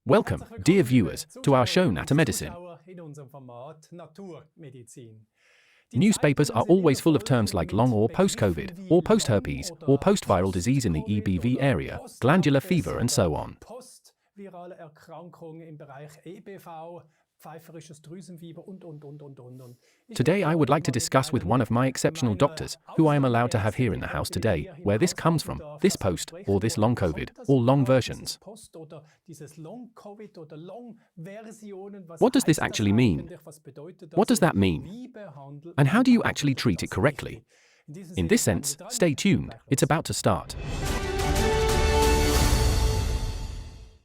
Welcome, dear viewers, to our show NaturalMEDICINE. Newspapers are always full of terms like long or post-COVID, or post-herpes, or post-viral disease in the EBV area, glandular fever and so on. Today I would like to discuss with one of my exceptional doctors, who I am allowed to have here in the house today, where this comes from, this post, or this long COVID, or long versions. What does this actually mean? What does that mean? And how do you actually treat it correctly? In this sense, stay tuned, it's about to start.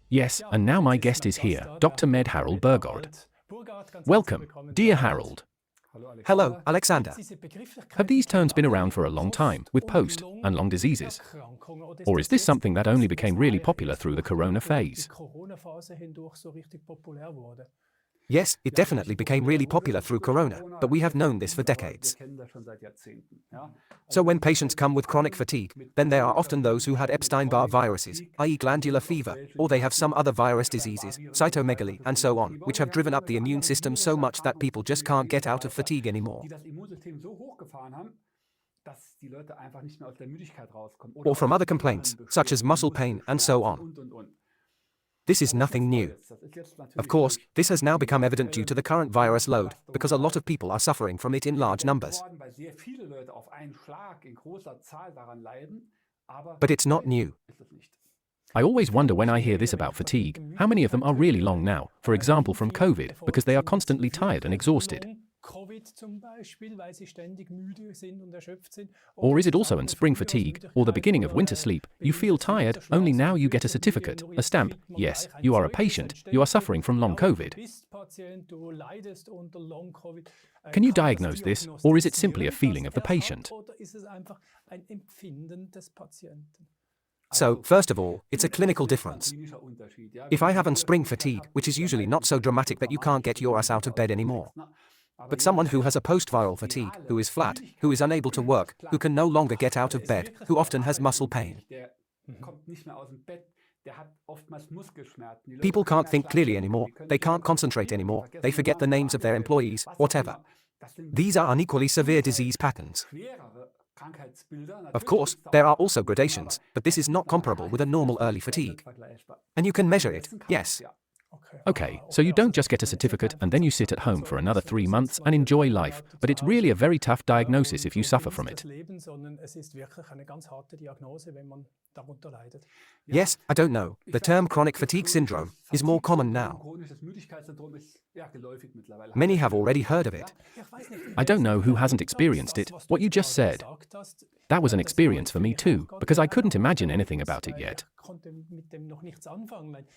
Yes, and now my guest is here, Dr. Med Harald Burgard. Welcome, dear Harald. Hello, Alexander. Have these terms been around for a long time, with post and long diseases? Or is this something that only became really popular through the corona phase? Yes, it definitely became really popular through corona, but we have known this for decades. So when patients come with chronic fatigue, then there are often those who had Epstein-Barr viruses, i.e. glandular fever, or they have some other virus diseases, cytomegaly, and so on, which have driven up the immune system so much that people just can't get out of fatigue anymore. Or from other complaints, such as muscle pain, and so on. This is nothing new. Of course, this has now become evident due to the current virus load, because a lot of people are suffering from it in large numbers. But it's not new. I always wonder when I hear this about fatigue, how many of them are really long now, for example from COVID, because they are constantly tired and exhausted. Or is it also in spring fatigue, or the beginning of winter sleep, you feel tired, only now you get a certificate, a stamp, yes, you are a patient, you are suffering from long COVID. Can you diagnose this, or is it simply a feeling of the patient? So, first of all, it's a clinical difference. If I have spring fatigue, which is usually not so dramatic that you can't get your ass out of bed anymore. But someone who has a post-viral fatigue, who is flat, who is unable to work, who can no longer get out of bed, who often has muscle pain. People can't think clearly anymore, they can't concentrate anymore, they forget the names of their employees, whatever. These are unequally severe disease patterns. Of course, there are also gradations, but this is not comparable with a normal early fatigue. And you can measure it, yes. Okay, so you don't just get a certificate and then you sit at home for another 3 months and enjoy life, but it's really a very tough diagnosis if you suffer from it. Yes, I don't know. The term chronic fatigue syndrome is more common now. Many have already heard of it. I don't know who hasn't experienced it, what you just said. That was an experience for me too, because I couldn't imagine anything about it yet.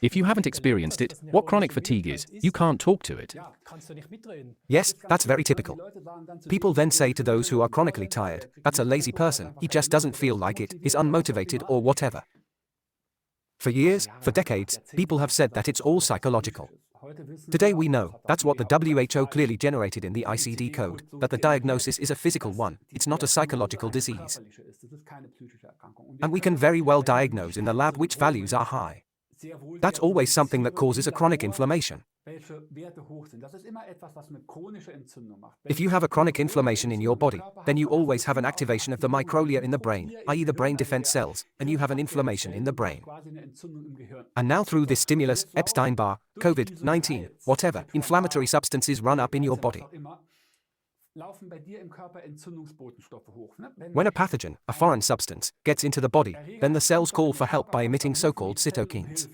If you haven't experienced it, what chronic fatigue is, you can't talk to it. Yes, that's very typical. People then say to those who are chronically tired, that's a lazy person, he just doesn't feel like it, is unmotivated or whatever. For years, for decades, people have said that it's all psychological. Today we know, that's what the WHO clearly generated in the ICD code, that the diagnosis is a physical one, it's not a psychological disease. And we can very well diagnose in the lab which values are high. That's always something that causes a chronic inflammation. If you have a chronic inflammation in your body, then you always have an activation of the microglia in the brain, i.e. the brain defense cells, and you have an inflammation in the brain. And now through this stimulus, Epstein-Barr, COVID-19, whatever, inflammatory substances run up in your body. When a pathogen, a foreign substance, gets into the body, then the cells call for help by emitting so-called cytokines.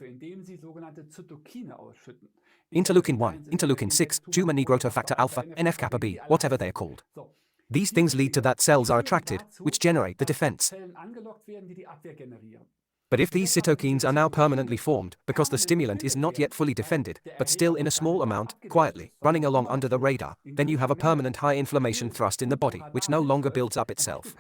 Interleukin-1, interleukin-6, tumor necrosis factor alpha, NF-kappa B, whatever they're called. These things lead to that cells are attracted, which generate the defense. But if these cytokines are now permanently formed, because the stimulant is not yet fully defended, but still in a small amount, quietly, running along under the radar, then you have a permanent high inflammation thrust in the body, which no longer builds up itself.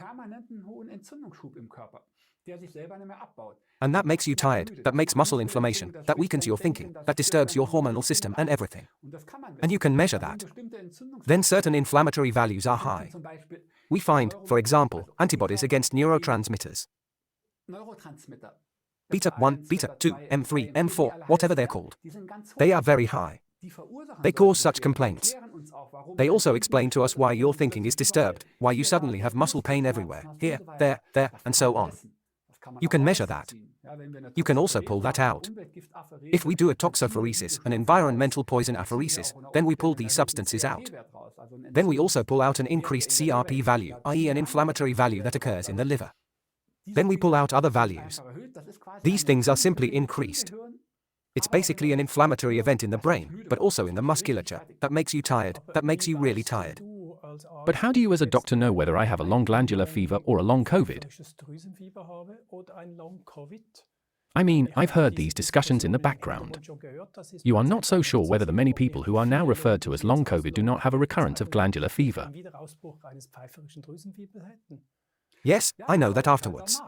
And that makes you tired, that makes muscle inflammation, that weakens your thinking, that disturbs your hormonal system and everything. And you can measure that. Then certain inflammatory values are high. We find, for example, antibodies against neurotransmitters. beta 1, beta 2, M3, M4, whatever they're called. They are very high. They cause such complaints. They also explain to us why your thinking is disturbed, why you suddenly have muscle pain everywhere, here, there, and so on. You can measure that. You can also pull that out. If we do a toxopheresis, an environmental poison apheresis, then we pull these substances out. Then we also pull out an increased CRP value, i.e. an inflammatory value that occurs in the liver. Then we pull out other values. These things are simply increased. It's basically an inflammatory event in the brain, but also in the musculature, that makes you tired, that makes you really tired. But how do you as a doctor know whether I have a long glandular fever or a long COVID? I mean, I've heard these discussions in the background. You are not so sure whether the many people who are now referred to as long COVID do not have a recurrence of glandular fever. Yes, I know that afterwards.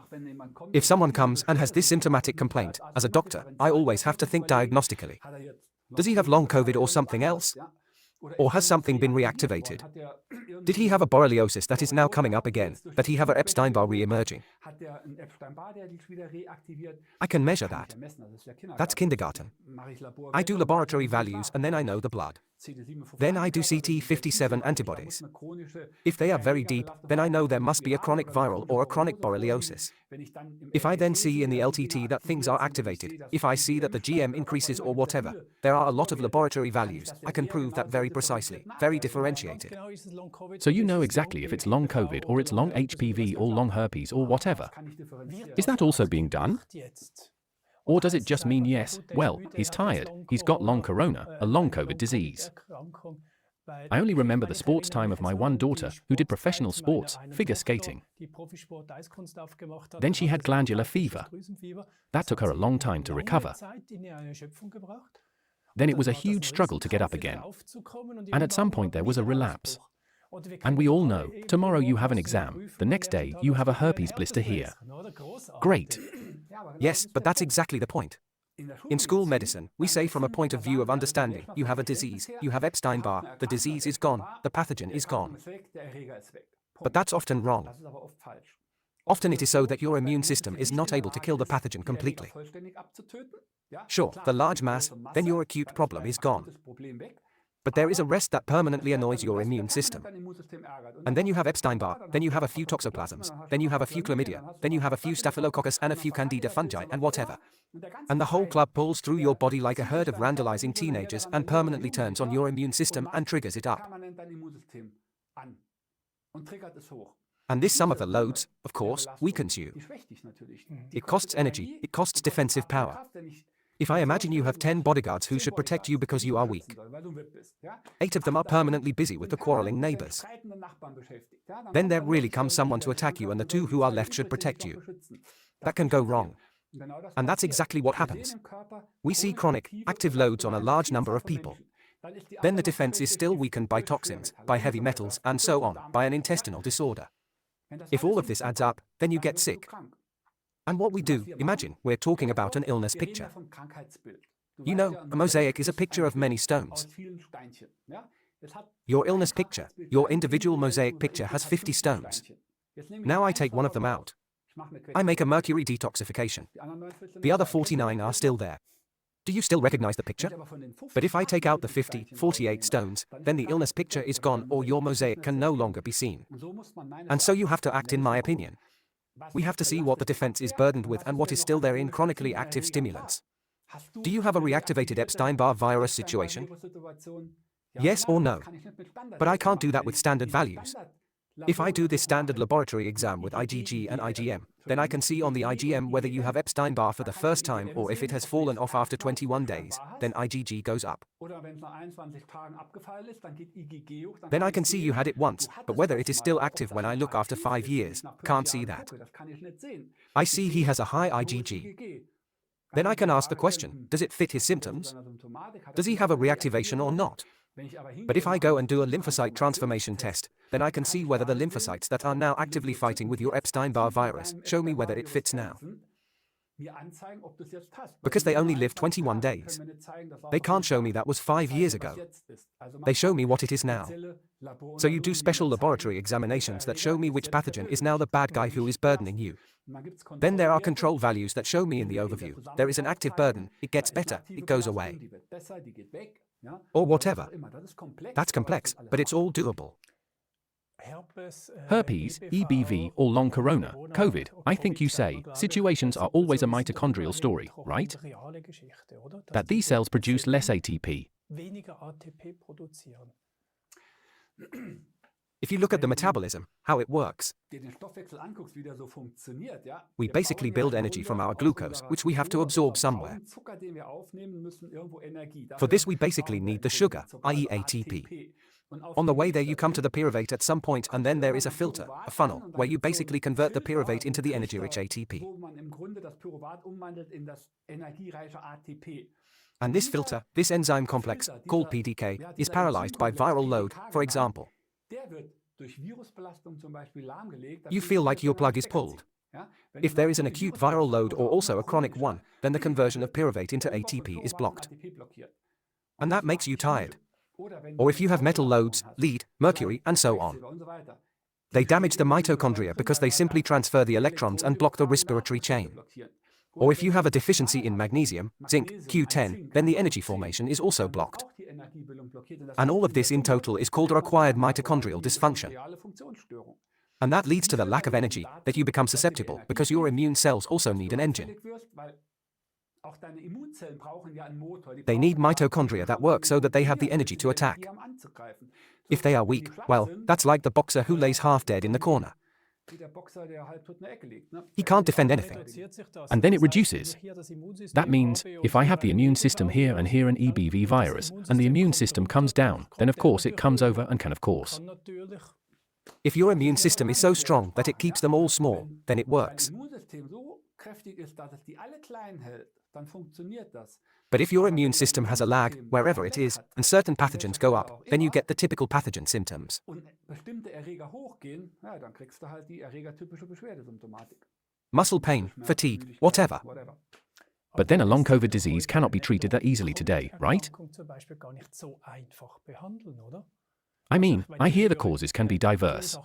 If someone comes and has this symptomatic complaint, as a doctor, I always have to think diagnostically. Does he have long COVID or something else? Or has something been reactivated? Did he have a borreliosis that is now coming up again, that he have a Epstein-Barr re-emerging? I can measure that. That's kindergarten. I do laboratory values and then I know the blood. Then I do CT57 antibodies. If they are very deep, then I know there must be a chronic viral or a chronic borreliosis. If I then see in the LTT that things are activated, if I see that the GM increases or whatever, there are a lot of laboratory values, I can prove that very precisely, very differentiated. So you know exactly if it's long COVID or it's long HPV or long herpes or whatever. Is that also being done? Or does it just mean yes, well, he's tired, he's got long corona, a long COVID disease? I only remember the sports time of my one daughter, who did professional sports, figure skating. Then she had glandular fever. That took her a long time to recover. Then it was a huge struggle to get up again. And at some point there was a relapse. And we all know, tomorrow you have an exam, the next day you have a herpes blister here. Great. Yes, but that's exactly the point. In school medicine, we say from a point of view of understanding, you have a disease, you have Epstein-Barr, the disease is gone, the pathogen is gone. But that's often wrong. Often it is so that your immune system is not able to kill the pathogen completely. Sure, the large mass, then your acute problem is gone. But there is a rest that permanently annoys your immune system. And then you have Epstein-Barr, then you have a few toxoplasms, then you have a few chlamydia, then you have a few staphylococcus and a few candida fungi and whatever. And the whole club pulls through your body like a herd of randalizing teenagers and permanently turns on your immune system and triggers it up. And this sum of the loads, of course, weakens you. It costs energy, it costs defensive power. If I imagine you have 10 bodyguards who should protect you because you are weak. 8 of them are permanently busy with the quarreling neighbors. Then there really comes someone to attack you and the 2 who are left should protect you. That can go wrong. And that's exactly what happens. We see chronic, active loads on a large number of people. Then the defense is still weakened by toxins, by heavy metals, and so on, by an intestinal disorder. If all of this adds up, then you get sick. And what we do, imagine, we're talking about an illness picture. You know, a mosaic is a picture of many stones. Your illness picture, your individual mosaic picture has 50 stones. Now I take one of them out. I make a mercury detoxification. The other 49 are still there. Do you still recognize the picture? But if I take out the 48 stones, then the illness picture is gone or your mosaic can no longer be seen. And so you have to act in my opinion. We have to see what the defense is burdened with and what is still there in chronically active stimulants. Do you have a reactivated Epstein-Barr virus situation? Yes or no? But I can't do that with standard values. If I do this standard laboratory exam with IgG and IgM, then I can see on the IgM whether you have Epstein-Barr for the first time or if it has fallen off after 21 days, then IgG goes up. Then I can see you had it once, but whether it is still active when I look after 5 years, can't see that. I see he has a high IgG. Then I can ask the question, does it fit his symptoms? Does he have a reactivation or not? But if I go and do a lymphocyte transformation test, then I can see whether the lymphocytes that are now actively fighting with your Epstein-Barr virus show me whether it fits now. Because they only live 21 days. They can't show me that was 5 years ago. They show me what it is now. So you do special laboratory examinations that show me which pathogen is now the bad guy who is burdening you. Then there are control values that show me in the overview. There is an active burden, it gets better, it goes away. Or whatever. That's complex, but it's all doable. Herpes, EBV, or long corona, COVID, I think you say, situations are always a mitochondrial story, right? That these cells produce less ATP. If you look at the metabolism, how it works, we basically build energy from our glucose, which we have to absorb somewhere. For this we basically need the sugar, i.e. ATP. On the way there you come to the pyruvate at some point, and then there is a filter, a funnel, where you basically convert the pyruvate into the energy-rich ATP. And this filter, this enzyme complex, called PDK, is paralyzed by viral load, for example. You feel like your plug is pulled. If there is an acute viral load or also a chronic one, then the conversion of pyruvate into ATP is blocked. And that makes you tired. Or if you have metal loads, lead, mercury, and so on. They damage the mitochondria because they simply transfer the electrons and block the respiratory chain. Or if you have a deficiency in magnesium, zinc, Q10, then the energy formation is also blocked. And all of this in total is called a acquired mitochondrial dysfunction. And that leads to the lack of energy, that you become susceptible, because your immune cells also need an engine. They need mitochondria that work so that they have the energy to attack. If they are weak, well, that's like the boxer who lays half dead in the corner. He can't defend anything. And then it reduces. That means, if I have the immune system here and here an EBV virus, and the immune system comes down, then of course it comes over and can of course. If your immune system is so strong that it keeps them all small, then it works. But if your immune system has a lag, wherever it is, and certain pathogens go up, then you get the typical pathogen symptoms. Muscle pain, fatigue, whatever. But then a long COVID disease cannot be treated that easily today, right? I mean, I hear the causes can be diverse.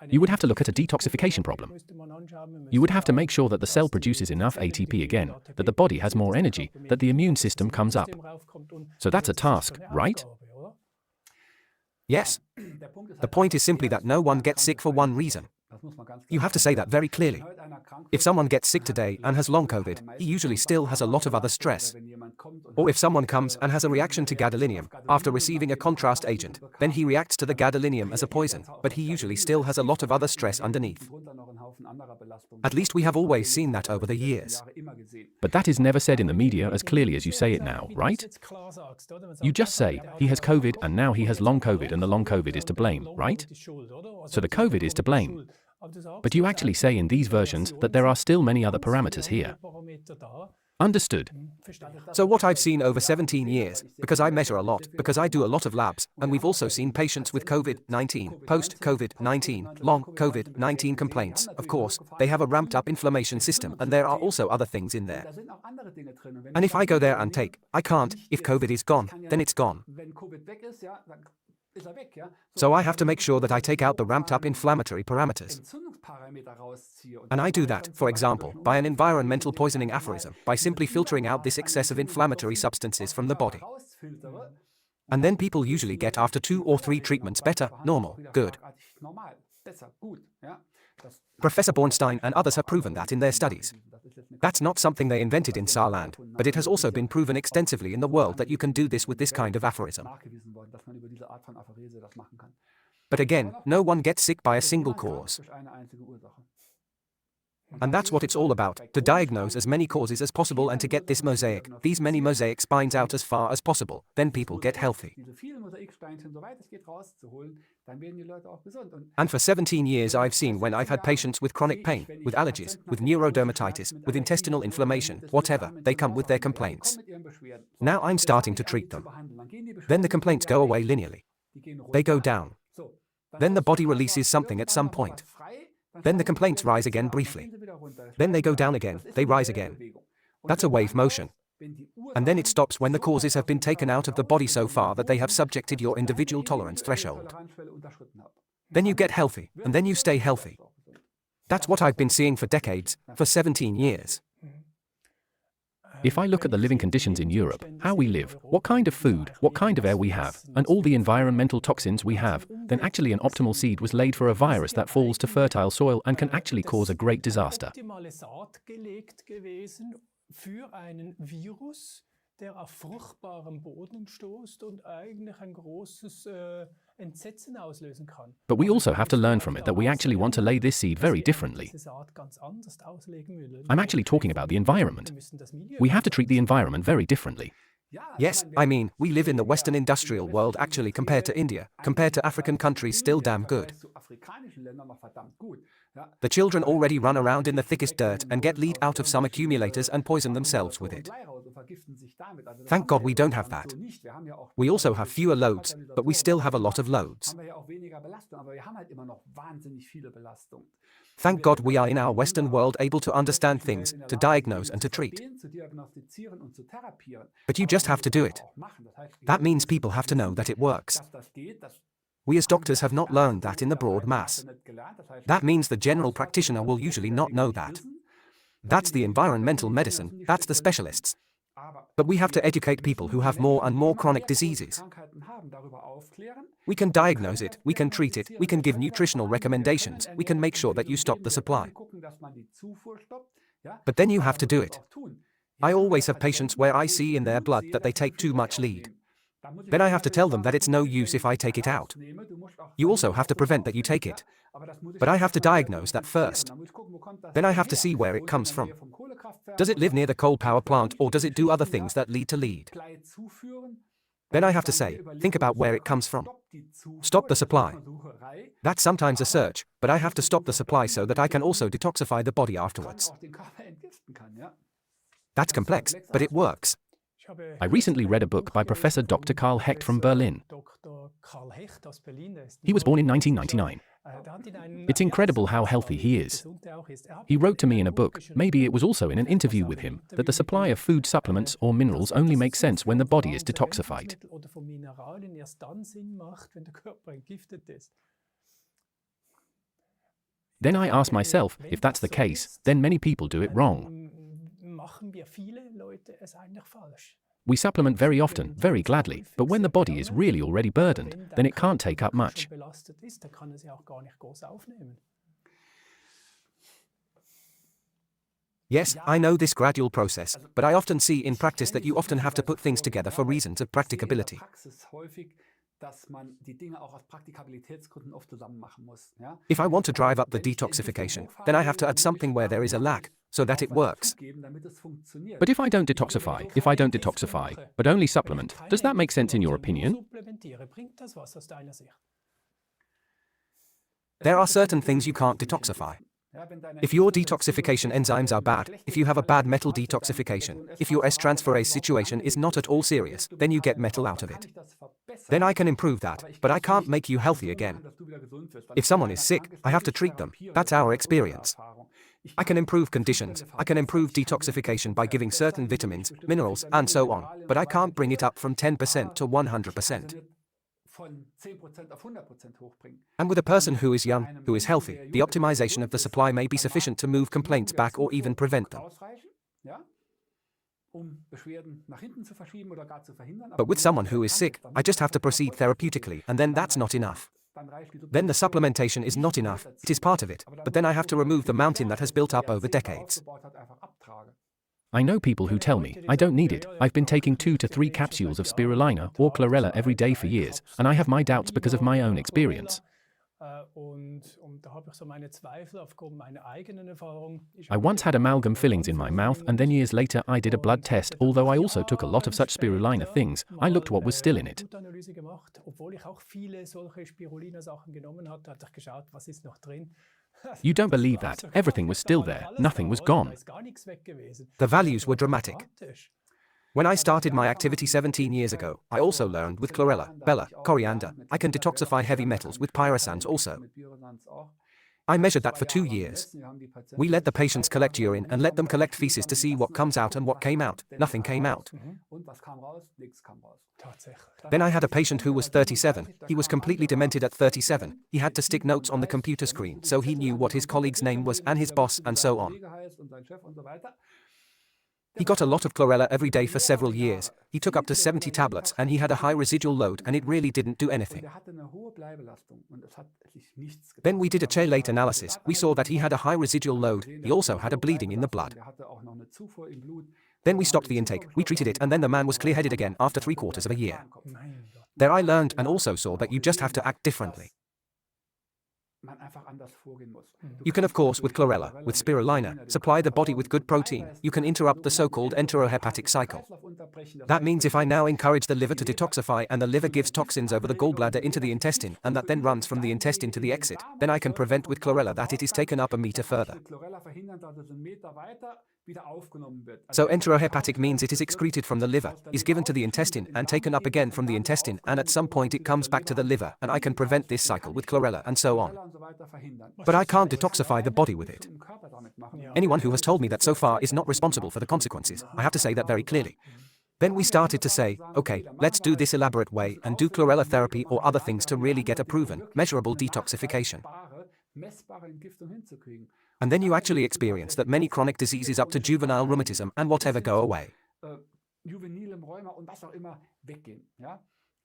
You would have to look at a detoxification problem. You would have to make sure that the cell produces enough ATP again, that the body has more energy, that the immune system comes up. So that's a task, right? Yes. The point is simply that no one gets sick for one reason. You have to say that very clearly. If someone gets sick today and has long COVID, he usually still has a lot of other stress. Or if someone comes and has a reaction to gadolinium, after receiving a contrast agent, then he reacts to the gadolinium as a poison, but he usually still has a lot of other stress underneath. At least we have always seen that over the years. But that is never said in the media as clearly as you say it now, right? You just say, he has COVID and now he has long COVID and the long COVID is to blame, right? So the COVID is to blame. But you actually say in these versions that there are still many other parameters here. Understood. So what I've seen over 17 years, because I measure a lot, because I do a lot of labs, and we've also seen patients with COVID-19, post-COVID-19, long COVID-19 complaints. Of course, they have a ramped up inflammation system, and there are also other things in there. And if I go there and take, I can't, if COVID is gone, then it's gone. So I have to make sure that I take out the ramped up inflammatory parameters. And I do that, for example, by an environmental poisoning aphorism, by simply filtering out this excessive inflammatory substances from the body. And then people usually get after 2 or 3 treatments better, normal, good. Professor Bornstein and others have proven that in their studies. That's not something they invented in Saarland, but it has also been proven extensively in the world that you can do this with this kind of aphorism. But again, no one gets sick by a single cause. And that's what it's all about, to diagnose as many causes as possible and to get this mosaic, these many mosaic spines out as far as possible, then people get healthy. And for 17 years I've seen when I've had patients with chronic pain, with allergies, with neurodermatitis, with intestinal inflammation, whatever, they come with their complaints. Now I'm starting to treat them. Then the complaints go away linearly. They go down. Then the body releases something at some point. Then the complaints rise again briefly. Then they go down again, they rise again. That's a wave motion. And then it stops when the causes have been taken out of the body so far that they have subjected your individual tolerance threshold. Then you get healthy, and then you stay healthy. That's what I've been seeing for decades, for 17 years. If I look at the living conditions in Europe, how we live, what kind of food, what kind of air we have, and all the environmental toxins we have, then actually an optimal seed was laid for a virus that falls to fertile soil and can actually cause a great disaster. Der auf fruchtbarem Boden stoßt und eigentlich ein großes Entsetzen auslösen kann. But we also have to learn from it that we actually want to lay this seed very differently. I'm actually talking about the environment. We have to treat the environment very differently. Yes, I mean, we live in the Western industrial world actually compared to India, compared to African countries still damn good. The children already run around in the thickest dirt and get lead out of some accumulators and poison themselves with it. Thank God we don't have that. We also have fewer loads, but we still have a lot of loads. Thank God we are in our Western world able to understand things, to diagnose and to treat. But you just have to do it. That means people have to know that it works. We as doctors have not learned that in the broad mass. That means the general practitioner will usually not know that. That's the environmental medicine, that's the specialists. But we have to educate people who have more and more chronic diseases. We can diagnose it, we can treat it, we can give nutritional recommendations, we can make sure that you stop the supply. But then you have to do it. I always have patients where I see in their blood that they take too much lead. Then I have to tell them that it's no use if I take it out. You also have to prevent that you take it. But I have to diagnose that first. Then I have to see where it comes from. Does it live near the coal power plant or does it do other things that lead to lead? Then I have to say, think about where it comes from. Stop the supply. That's sometimes a search, but I have to stop the supply so that I can also detoxify the body afterwards. That's complex, but it works. I recently read a book by Professor Dr. Karl Hecht from Berlin. He was born in 1999. It's incredible how healthy he is. He wrote to me in a book, maybe it was also in an interview with him, that the supply of food supplements or minerals only makes sense when the body is detoxified. Then I ask myself, if that's the case, then many people do it wrong. We supplement very often, very gladly, but when the body is really already burdened, then it can't take up much. Yes, I know this gradual process, but I often see in practice that you often have to put things together for reasons of practicability. If I want to drive up the detoxification, then I have to add something where there is a lack, so that it works. But if I don't detoxify, but only supplement, does that make sense in your opinion? There are certain things you can't detoxify. If your detoxification enzymes are bad, if you have a bad metal detoxification, if your S-transferase situation is not at all serious, then you get metal out of it. Then I can improve that, but I can't make you healthy again. If someone is sick, I have to treat them. That's our experience. I can improve conditions, I can improve detoxification by giving certain vitamins, minerals, and so on, but I can't bring it up from 10% to 100%. And with a person who is young, who is healthy, the optimization of the supply may be sufficient to move complaints back or even prevent them. But with someone who is sick, I just have to proceed therapeutically, and then that's not enough. Then the supplementation is not enough, it is part of it, but then I have to remove the mountain that has built up over decades. I know people who tell me, I don't need it, I've been taking 2 to 3 capsules of spirulina or chlorella every day for years, and I have my doubts because of my own experience. I once had amalgam fillings in my mouth and then years later I did a blood test. Although I also took a lot of such spirulina things, I looked what was still in it. You don't believe that. Everything was still there. Nothing was gone. The values were dramatic. When I started my activity 17 years ago, I also learned with chlorella, bella, coriander, I can detoxify heavy metals with pyrosans also. I measured that for 2 years. We let the patients collect urine and let them collect feces to see what comes out, and what came out. Nothing came out. Then I had a patient who was 37. He was completely demented at 37. He had to stick notes on the computer screen, so he knew what his colleague's name was and his boss and so on. He got a lot of chlorella every day for several years. He took up to 70 tablets and he had a high residual load and it really didn't do anything. Then we did a chelate analysis. We saw that he had a high residual load. He also had a bleeding in the blood. Then we stopped the intake, we treated it, and then the man was clear-headed again after 3/4 of a year. There I learned and also saw that you just have to act differently. You can, of course, with chlorella, with spirulina, supply the body with good protein. You can interrupt the so-called enterohepatic cycle. That means if I now encourage the liver to detoxify and the liver gives toxins over the gallbladder into the intestine and that then runs from the intestine to the exit, then I can prevent with chlorella that it is taken up a meter further. So enterohepatic means it is excreted from the liver, is given to the intestine and taken up again from the intestine, and at some point it comes back to the liver, and I can prevent this cycle with chlorella and so on. But I can't detoxify the body with it. Anyone who has told me that so far is not responsible for the consequences. I have to say that very clearly. Then we started to say, okay, let's do this elaborate way and do chlorella therapy or other things to really get a proven, measurable detoxification. And then you actually experience that many chronic diseases up to juvenile rheumatism and whatever go away.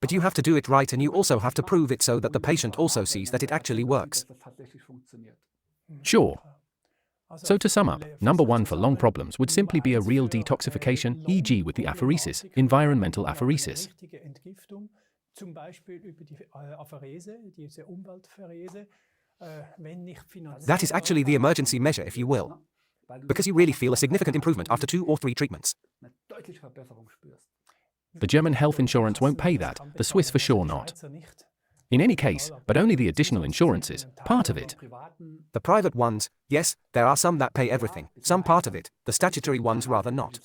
But you have to do it right, and you also have to prove it so that the patient also sees that it actually works. Sure. So to sum up, number 1 for long problems would simply be a real detoxification, e.g. with the apheresis, environmental apheresis. That is actually the emergency measure, if you will. Because you really feel a significant improvement after 2 or 3 treatments. The German health insurance won't pay that, the Swiss for sure not. In any case, but only the additional insurances, part of it. The private ones, yes, there are some that pay everything, some part of it, the statutory ones rather not.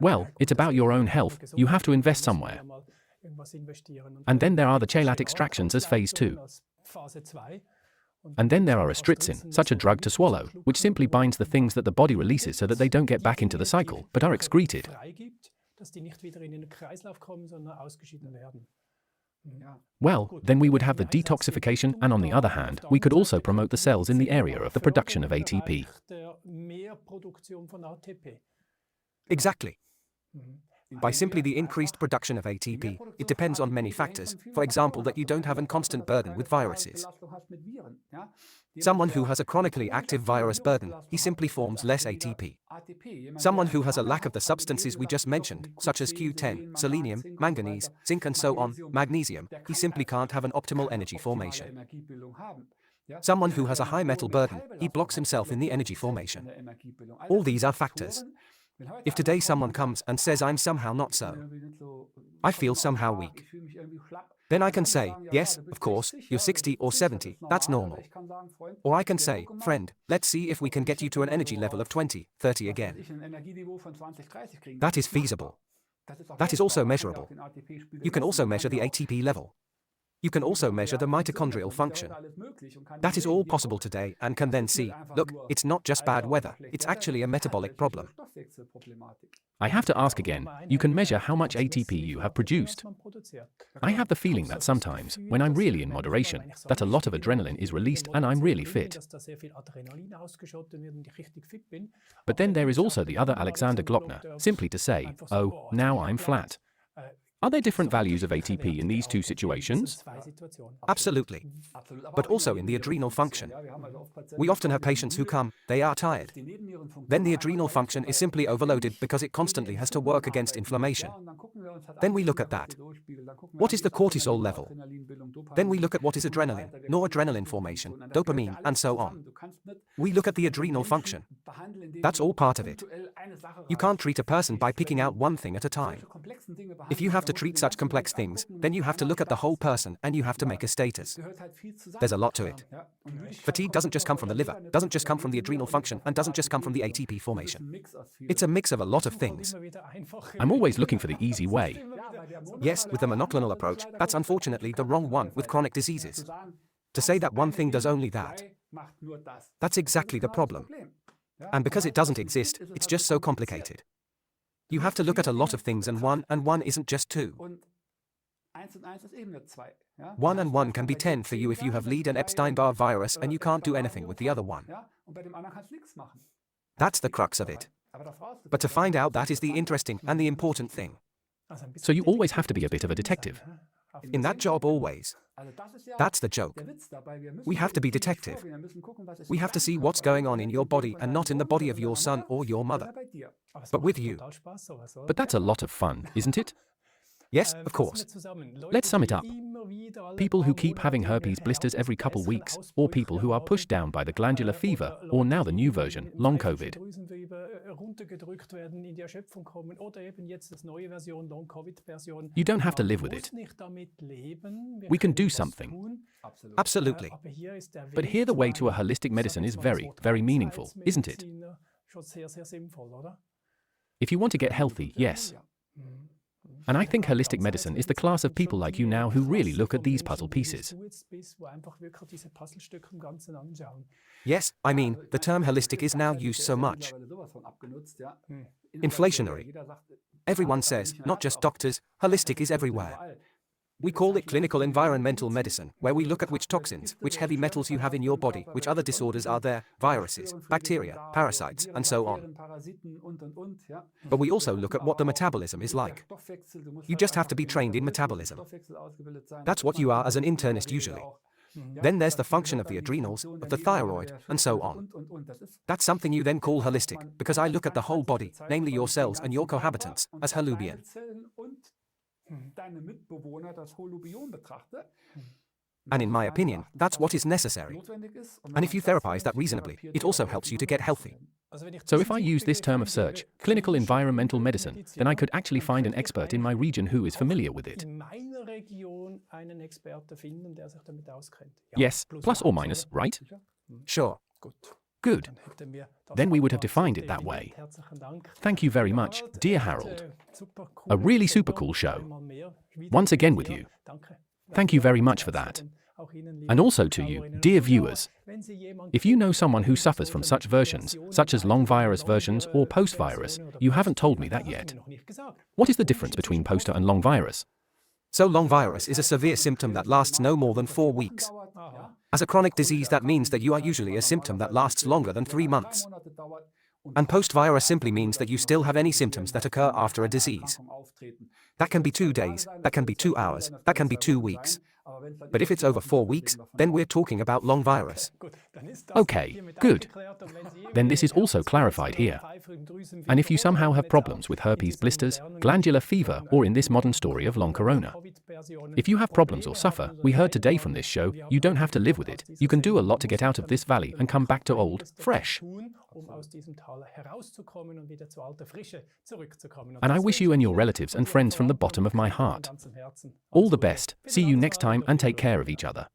Well, it's about your own health, you have to invest somewhere. And then there are the chelate extractions as phase 2. And then there are astringents, such a drug to swallow, which simply binds the things that the body releases so that they don't get back into the cycle, but are excreted. Well, then we would have the detoxification, and on the other hand, we could also promote the cells in the area of the production of ATP. Exactly. By simply the increased production of ATP, it depends on many factors, for example that you don't have a constant burden with viruses. Someone who has a chronically active virus burden, he simply forms less ATP. Someone who has a lack of the substances we just mentioned, such as Q10, selenium, manganese, zinc and so on, magnesium, he simply can't have an optimal energy formation. Someone who has a high metal burden, he blocks himself in the energy formation. All these are factors. If today someone comes and says I'm somehow not so, I feel somehow weak, then I can say, yes, of course, you're 60 or 70, that's normal. Or I can say, friend, let's see if we can get you to an energy level of 20, 30 again. That is feasible. That is also measurable. You can also measure the ATP level. You can also measure the mitochondrial function. That is all possible today, and can then see, look, it's not just bad weather, it's actually a metabolic problem. I have to ask again, you can measure how much ATP you have produced. I have the feeling that sometimes, when I'm really in moderation, that a lot of adrenaline is released and I'm really fit. But then there is also the other Alexander Glockner, simply to say, oh, now I'm flat. Are there different values of ATP in these two situations? Absolutely. But also in the adrenal function. We often have patients who come, they are tired. Then the adrenal function is simply overloaded because it constantly has to work against inflammation. Then we look at that. What is the cortisol level? Then we look at what is adrenaline, noradrenaline formation, dopamine, and so on. We look at the adrenal function. That's all part of it. You can't treat a person by picking out one thing at a time. If you have to treat such complex things, then you have to look at the whole person and you have to make a status. There's a lot to it. Fatigue doesn't just come from the liver, doesn't just come from the adrenal function, and doesn't just come from the ATP formation. It's a mix of a lot of things. I'm always looking for the easy way. Yes, with the monoclonal approach, that's unfortunately the wrong one with chronic diseases. To say that one thing does only that, that's exactly the problem. And because it doesn't exist, it's just so complicated. You have to look at a lot of things and one isn't just two. 1 and 1 can be 10 for you if you have lead and Epstein-Barr virus and you can't do anything with the other one. That's the crux of it. But to find out that is the interesting and the important thing. So you always have to be a bit of a detective. In that job always. That's the joke. We have to be detective. We have to see what's going on in your body and not in the body of your son or your mother. But with you. But that's a lot of fun, isn't it? Yes, of course. Let's sum it up. People who keep having herpes blisters every couple weeks, or people who are pushed down by the glandular fever, or now the new version, long COVID. You don't have to live with it. We can do something. Absolutely. But here the way to a holistic medicine is very, very meaningful, isn't it? If you want to get healthy, yes. And I think holistic medicine is the class of people like you now who really look at these puzzle pieces. Yes, I mean, the term holistic is now used so much. Inflationary. Everyone says, not just doctors, holistic is everywhere. We call it clinical environmental medicine, where we look at which toxins, which heavy metals you have in your body, which other disorders are there, viruses, bacteria, parasites, and so on. But we also look at what the metabolism is like. You just have to be trained in metabolism. That's what you are as an internist usually. Then there's the function of the adrenals, of the thyroid, and so on. That's something you then call holistic, because I look at the whole body, namely your cells and your cohabitants, as holubion. And in my opinion, that's what is necessary. And if you therapize that reasonably, it also helps you to get healthy. So if I use this term of search, clinical environmental medicine, then I could actually find an expert in my region who is familiar with it. Yes, plus or minus, right? Sure. Good. Then we would have defined it that way. Thank you very much, dear Harald. A really super cool show. Once again with you. Thank you very much for that. And also to you, dear viewers. If you know someone who suffers from such versions, such as long virus versions or post-virus, you haven't told me that yet. What is the difference between poster and long virus? So long virus is a severe symptom that lasts no more than 4 weeks. As a chronic disease, that means that you are usually a symptom that lasts longer than 3 months. And post-virus simply means that you still have any symptoms that occur after a disease. That can be 2 days, that can be 2 hours, that can be 2 weeks. But if it's over 4 weeks, then we're talking about long virus. Okay, good. Then this is also clarified here. And if you somehow have problems with herpes blisters, glandular fever, or in this modern story of long corona, if you have problems or suffer, we heard today from this show, you don't have to live with it. You can do a lot to get out of this valley and come back to old, fresh. And I wish you and your relatives and friends from the bottom of my heart all the best. See you next time and take care of each other.